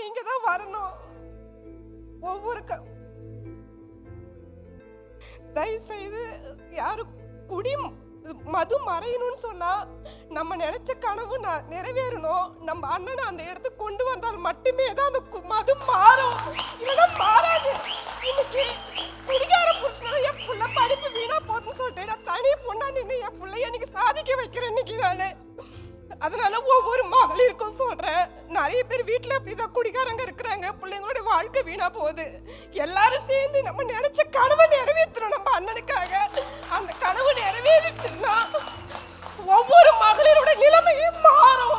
நீங்க தான் வரணும். ஒவ்வொரு தயவு செய்து யாரும் குடி மது மறையணும்னு சொன்னா நம்ம நினைச்ச கனவு நிறைவேறணும். நம்ம அண்ணனை அந்த இடத்துக்கு கொண்டு வந்தால் மட்டுமே தான் அந்த மது மாறும், இல்லைன்னா மாறாது. இன்னைக்கு குடிகார புருஷன் என் புள்ள படிப்பு வீணா போதுன்னு சொல்லிட்டு நான் தனி பொண்ணா நின்று என் பிள்ளைய இன்னைக்கு சாதிக்க வைக்கிறேன் இன்னைக்கு நானு. அதனால ஒவ்வொரு மகளிருக்கும் சொல்றேன், நிறைய பேர் வீட்டுல அப்படிதான் குடிகாரங்க இருக்கிறாங்க, பிள்ளைங்களோட வாழ்க்கை வீணா போகுது. எல்லாரும் சேர்ந்து நம்ம நினைச்ச கனவை நிறைவேற்றணும் நம்ம அண்ணனுக்காக. அந்த கனவு நிறைவேறிச்சுன்னா ஒவ்வொரு மகளிரோட நிலைமையும் மாறும்.